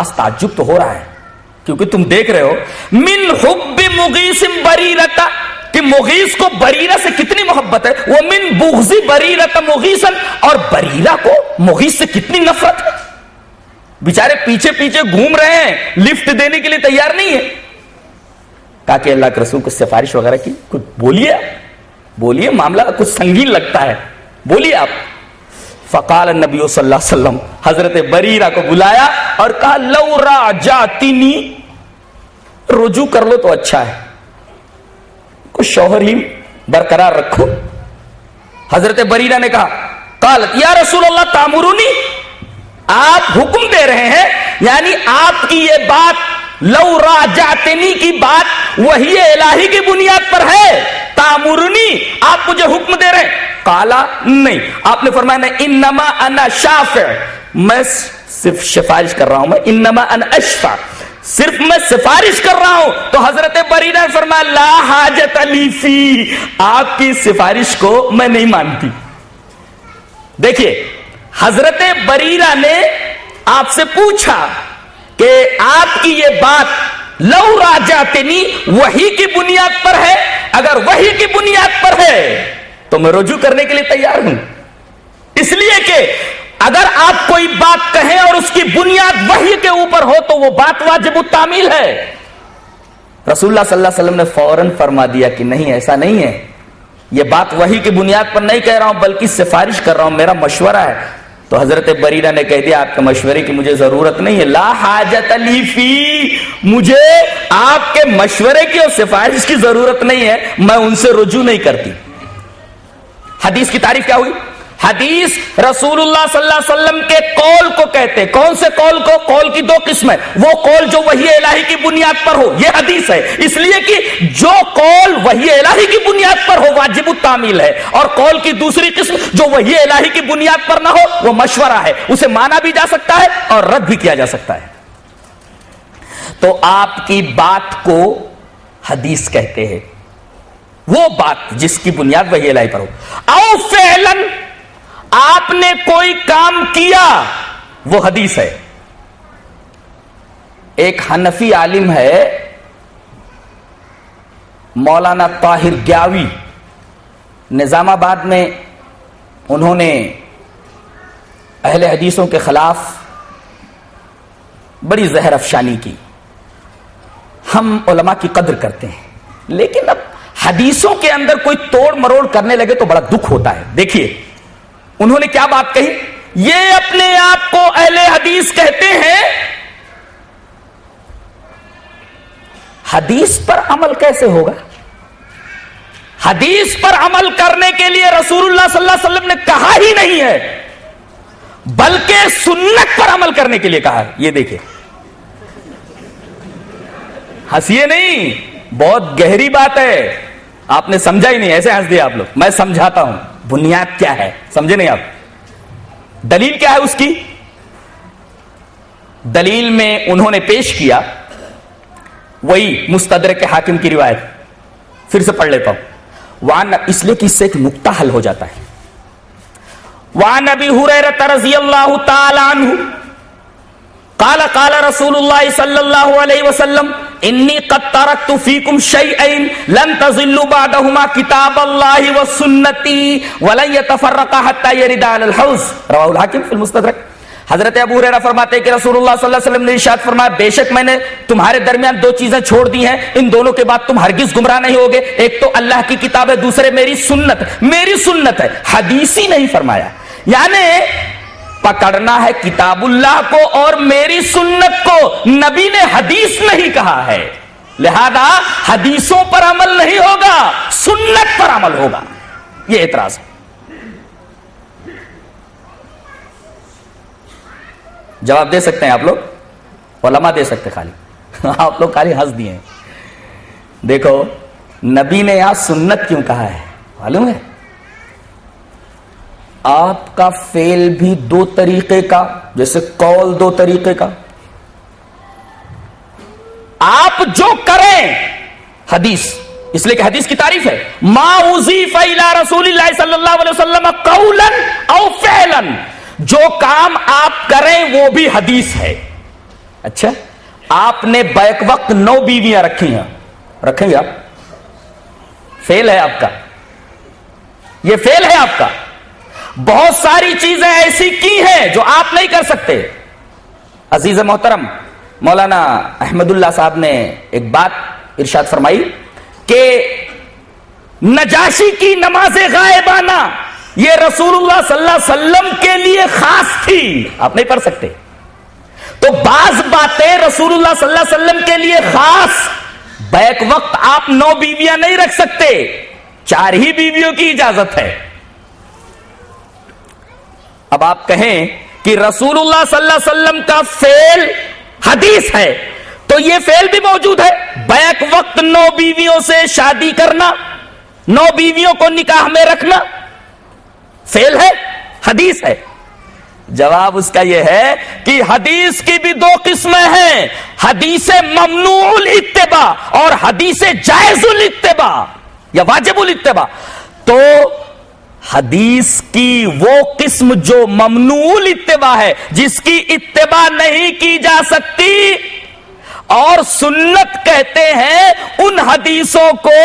بعض تعجب تو ہو رہا ہے کیونکہ تم دیکھ رہے ہو من حب مغیث بریرہ کہ مغیث کو بریرہ سے کتنی محبت ہے، وہ من بغض بریرہ مغیثا اور بریرہ کو مغیث سے کتنی نفرت ہے. بیچارے پیچھے پیچھے گھوم رہے ہیں، لفٹ دینے کے لیے تیار نہیں ہے. کہا کہ اللہ کے رسول کو سفارش وغیرہ کی، کچھ بولیے معاملہ کچھ سنگین لگتا ہے، بولیے آپ. فقال النبی صلی اللہ علیہ وسلم، حضرت بریرہ کو بلایا اور کہا لو راجعتنی، رجوع کر لو تو اچھا ہے، کچھ شوہر ہی برقرار رکھو. حضرت بریرہ نے کہا قالت یا رسول اللہ تامرونی، آپ حکم دے رہے ہیں، یعنی آپ کی یہ بات لو راجعتنی کی بات وحی الہی کی بنیاد پر ہے، تامرونی آپ مجھے حکم دے رہے ہیں. قالا نہیں، آپ نے فرمایا نہیں، انما انا شافع، میں صرف سفارش کر رہا ہوں، میں انما انا اشفع، صرف میں سفارش کر رہا ہوں. تو حضرت بریرہ نے فرمایا لا حاجت لی فی، آپ کی سفارش کو میں نہیں مانتی. دیکھیے حضرت بریرہ نے آپ سے پوچھا کہ آپ کی یہ بات لو راجعتنی وحی کی بنیاد پر ہے، اگر وحی کی بنیاد پر ہے تو میں رجوع کرنے کے لیے تیار ہوں، اس لیے کہ اگر آپ کوئی بات کہیں اور اس کی بنیاد وحی کے اوپر ہو تو وہ بات واجب التعمیل ہے. رسول اللہ صلی اللہ علیہ وسلم نے فوراً فرما دیا کہ نہیں، ایسا نہیں ہے، یہ بات وحی کی بنیاد پر نہیں کہہ رہا ہوں بلکہ سفارش کر رہا ہوں، میرا مشورہ ہے. تو حضرت بریرہ نے کہہ دیا آپ کے مشورے کی مجھے ضرورت نہیں ہے، لا حاجت لی فی، مجھے آپ کے مشورے کی اور سفارش کی ضرورت نہیں ہے، میں ان سے رجوع نہیں کرتی. حدیث کی تعریف کیا ہوئی؟ حدیث رسول اللہ صلی اللہ علیہ وسلم کے قول کو کہتے ہیں. کون سے قول کو؟ قول کی دو قسمیں، وہ قول جو وحی الہی کی بنیاد پر ہو، یہ حدیث ہے، اس لیے کہ جو قول وحی الہی کی بنیاد پر ہو واجب التعمیل ہے، اور قول کی دوسری قسم جو وحی الہی کی بنیاد پر نہ ہو وہ مشورہ ہے، اسے مانا بھی جا سکتا ہے اور رد بھی کیا جا سکتا ہے. تو آپ کی بات کو حدیث کہتے ہیں، وہ بات جس کی بنیاد وحی الہی پر ہو. او فعلاً، آپ نے کوئی کام کیا، وہ حدیث ہے. ایک حنفی عالم ہے مولانا طاہر گیاوی، نظام آباد میں انہوں نے اہل حدیثوں کے خلاف بڑی زہر افشانی کی. ہم علماء کی قدر کرتے ہیں، لیکن اب حدیثوں کے اندر کوئی توڑ مروڑ کرنے لگے تو بڑا دکھ ہوتا ہے. دیکھیے انہوں نے کیا بات کہی، یہ اپنے آپ کو اہل حدیث کہتے ہیں، حدیث پر عمل کیسے ہوگا؟ حدیث پر عمل کرنے کے لیے رسول اللہ صلی اللہ علیہ وسلم نے کہا ہی نہیں ہے، بلکہ سنت پر عمل کرنے کے لیے کہا ہے. یہ دیکھیں، ہنسیے نہیں، بہت گہری بات ہے، آپ نے سمجھا ہی نہیں، ایسے ہنس دیا آپ لوگ. میں سمجھاتا ہوں بنیاد کیا ہے، سمجھے نہیں آپ؟ دلیل کیا ہے اس کی؟ دلیل میں انہوں نے پیش کیا وہی مستدرک حاکم کی روایت، پھر سے پڑھ لیتا ہوں، وعن، اس لیے کہ اس سے ایک نقطہ حل ہو جاتا ہے. وعن ابی ہریرہ رضی اللہ تعالی عنہ قال قال رسول اللہ صلی اللہ علیہ وسلم انی قد ترکت فیکم شیئین لن تضلوا بعدہما کتاب اللہ وسنتی ولن یتفرقا حتی یردا علی الحوض، رواہ الحاکم فی المستدرک. حضرت ابو ہریرہ فرماتے ہیں کہ رسول اللہ صلی اللہ علیہ وسلم نے ارشاد فرمایا بے شک میں نے تمہارے درمیان دو چیزیں چھوڑ دی ہیں، ان دونوں کے بعد تم ہرگز گمراہ نہیں ہوگے. ایک تو اللہ کی کتاب ہے، دوسرے میری سنت ہے. حدیثی نہیں فرمایا، یعنی پکڑنا ہے کتاب اللہ کو اور میری سنت کو، نبی نے حدیث نہیں کہا ہے، لہذا حدیثوں پر عمل نہیں ہوگا، سنت پر عمل ہوگا. یہ اعتراض ہے. جواب دے سکتے ہیں آپ لوگ، علماء دے سکتے خالی آپ لوگ خالی ہنس دیے ہیں. دیکھو نبی نے یہاں سنت کیوں کہا ہے معلوم ہے؟ آپ کا فعل بھی دو طریقے کا، جیسے قول دو طریقے کا، آپ جو کریں حدیث، اس لیے کہ حدیث کی تعریف ہے ما اضیف الی رسول اللہ صلی اللہ علیہ وسلم قولا او فعلا، جو کام آپ کریں وہ بھی حدیث ہے. اچھا آپ نے بیک وقت 9 بیویاں رکھی ہیں, رکھیں گے آپ؟ فیل ہے آپ کا, یہ فیل ہے آپ کا. بہت ساری چیزیں ایسی کی ہیں جو آپ نہیں کر سکتے. عزیز محترم مولانا احمد اللہ صاحب نے ایک بات ارشاد فرمائی کہ نجاشی کی نماز غائبانہ یہ رسول اللہ صلی اللہ علیہ وسلم کے لیے خاص تھی, آپ نہیں پڑھ سکتے. تو بعض باتیں رسول اللہ صلی اللہ علیہ وسلم کے لیے خاص, بیک وقت آپ 9 بیویاں نہیں رکھ سکتے, 4 ہی بیویوں کی اجازت ہے. اب آپ کہیں کہ رسول اللہ صلی اللہ علیہ وسلم کا فعل حدیث ہے, تو یہ فعل بھی موجود ہے, بیک وقت 9 بیویوں سے شادی کرنا, 9 بیویوں کو نکاح میں رکھنا فعل ہے, حدیث ہے. جواب اس کا یہ ہے کہ حدیث کی بھی 2 قسمیں ہیں, حدیث ممنوع الاتباع اور حدیث جائز الاتباع یا واجب الاتباع. تو حدیث کی وہ قسم جو ممنوع الاتباع ہے, جس کی اتباع نہیں کی جا سکتی, اور سنت کہتے ہیں ان حدیثوں کو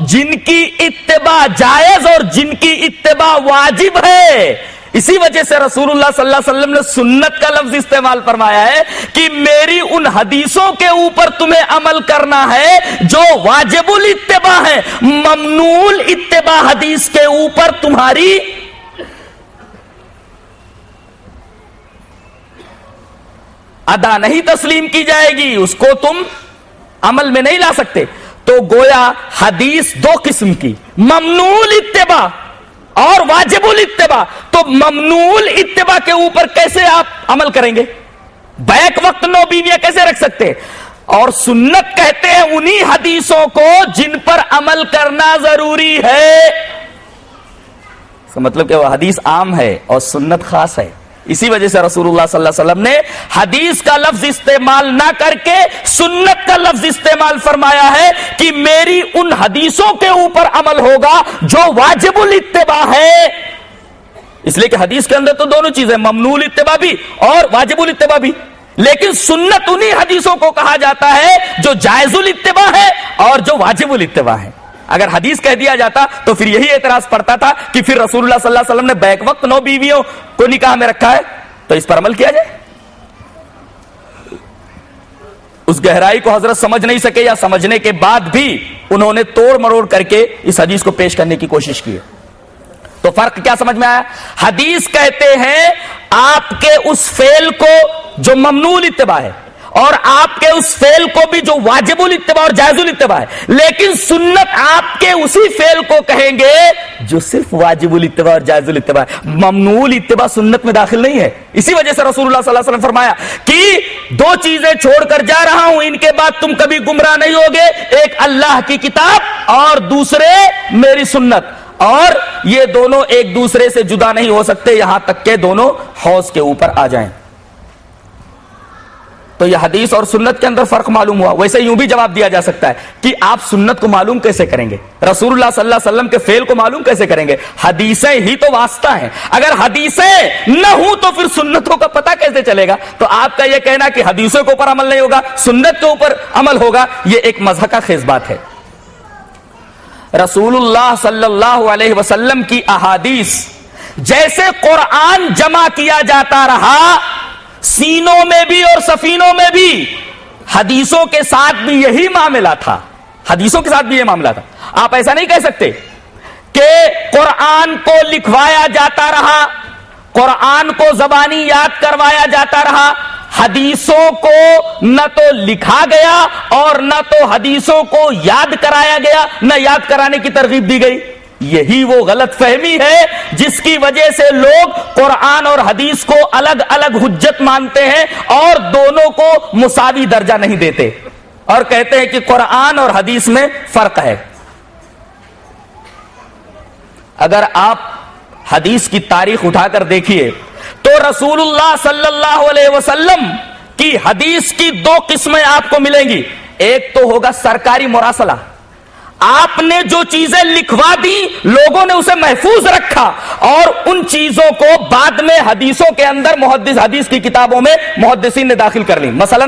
جن کی اتباع جائز اور جن کی اتباع واجب ہے. اسی وجہ سے رسول اللہ صلی اللہ علیہ وسلم نے سنت کا لفظ استعمال فرمایا ہے کہ میری ان حدیثوں کے اوپر تمہیں عمل کرنا ہے جو واجب الاتباع ہے, ممنوع الاتباع حدیث کے اوپر تمہاری ادا نہیں تسلیم کی جائے گی, اس کو تم عمل میں نہیں لا سکتے. تو گویا حدیث 2 قسم کی, ممنوع الاتباع اور واجب الاتباع. تو ممنوع الاتباع کے اوپر کیسے آپ عمل کریں گے؟ بیک وقت 9 بیویاں کیسے رکھ سکتے؟ اور سنت کہتے ہیں انہی حدیثوں کو جن پر عمل کرنا ضروری ہے. اس کا مطلب کہ وہ حدیث عام ہے اور سنت خاص ہے. اسی وجہ سے رسول اللہ صلی اللہ علیہ وسلم نے حدیث کا لفظ استعمال نہ کر کے سنت کا لفظ استعمال فرمایا ہے کہ میری ان حدیثوں کے اوپر عمل ہوگا جو واجب الاتباع ہے. اس لیے کہ حدیث کے اندر تو دونوں چیزیں, ممنوع الاتباع بھی اور واجب الاتباع بھی, لیکن سنت انہی حدیثوں کو کہا جاتا ہے جو جائز الاتباع ہے اور جو واجب الاتباع ہے. اگر حدیث کہہ دیا جاتا تو پھر یہی اعتراض پڑتا تھا کہ پھر رسول اللہ صلی اللہ علیہ وسلم نے بیک وقت 9 بیویوں کو نکاح میں رکھا ہے, تو اس پر عمل کیا جائے. اس گہرائی کو حضرت سمجھ نہیں سکے, یا سمجھنے کے بعد بھی انہوں نے توڑ مروڑ کر کے اس حدیث کو پیش کرنے کی کوشش کی. تو فرق کیا سمجھ میں آیا؟ حدیث کہتے ہیں آپ کے اس فعل کو جو ممنوع الاتباع ہے اور آپ کے اس فعل کو بھی جو واجب الاتباع اور جائز الاتباع ہے, لیکن سنت آپ کے اسی فعل کو کہیں گے جو صرف واجب الاتباع اور جائز الاتباع ہے. ممنوع الاتباع سنت میں داخل نہیں ہے. اسی وجہ سے رسول اللہ صلی اللہ علیہ وسلم فرمایا کہ 2 چیزیں چھوڑ کر جا رہا ہوں, ان کے بعد تم کبھی گمراہ نہیں ہوگے, ایک اللہ کی کتاب اور دوسرے میری سنت, اور یہ دونوں ایک دوسرے سے جدا نہیں ہو سکتے یہاں تک کہ دونوں حوض کے اوپر آ جائیں. تو یہ حدیث اور سنت کے اندر فرق معلوم ہوا. ویسے یوں بھی جواب دیا جا سکتا ہے کہ آپ سنت کو معلوم کیسے کریں گے, رسول اللہ صلی اللہ علیہ وسلم کے فعل کو معلوم کیسے کریں گے؟ حدیثیں ہی تو واسطہ ہیں. اگر حدیثیں نہ ہوں تو پھر سنتوں کا پتہ کیسے چلے گا؟ تو آپ کا یہ کہنا کہ حدیثوں کے اوپر عمل نہیں ہوگا, سنت کے اوپر عمل ہوگا, یہ ایک مضحکہ خیز بات ہے. رسول اللہ صلی اللہ علیہ وسلم کی احادیث جیسے قرآن جمع کیا جاتا رہا, سینوں میں بھی اور سفینوں میں بھی, حدیثوں کے ساتھ بھی یہی معاملہ تھا. حدیثوں کے ساتھ بھی یہ معاملہ تھا. آپ ایسا نہیں کہہ سکتے کہ قرآن کو لکھوایا جاتا رہا, قرآن کو زبانی یاد کروایا جاتا رہا, حدیثوں کو نہ تو لکھا گیا اور نہ تو حدیثوں کو یاد کرایا گیا, نہ یاد کرانے کی ترغیب دی گئی. یہی وہ غلط فہمی ہے جس کی وجہ سے لوگ قرآن اور حدیث کو الگ الگ حجت مانتے ہیں اور دونوں کو مساوی درجہ نہیں دیتے, اور کہتے ہیں کہ قرآن اور حدیث میں فرق ہے. اگر آپ حدیث کی تاریخ اٹھا کر دیکھیے تو رسول اللہ صلی اللہ علیہ وسلم کی حدیث کی 2 قسمیں آپ کو ملیں گی. ایک تو ہوگا سرکاری مراسلہ, آپ نے جو چیزیں لکھوا دی لوگوں نے اسے محفوظ رکھا اور ان چیزوں کو بعد میں حدیثوں کے اندر حدیث کی کتابوں میں محدثین نے داخل کر لی. مثلا